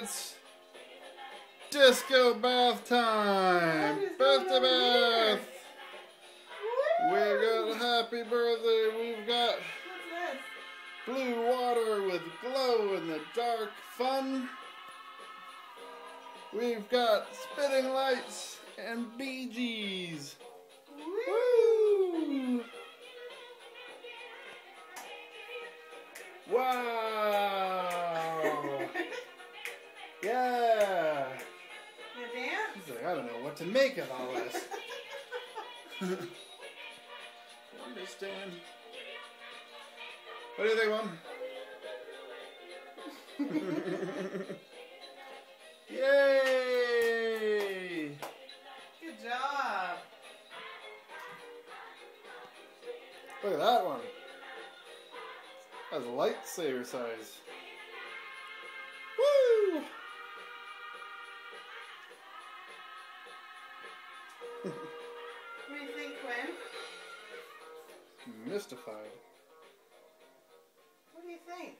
It's disco bath time. Birthday bath. We got happy birthday. We've got blue water with glow in the dark fun. We've got spitting lights and Bee Gees. Woo! Wow! Yeah! You dance? He's like, I don't know what to make of all this. Understand. What do you think, Mom? Yay! Good job. Look at that one. That's lightsaber size. Woo! What do you think, Quinn? Mystified. What do you think?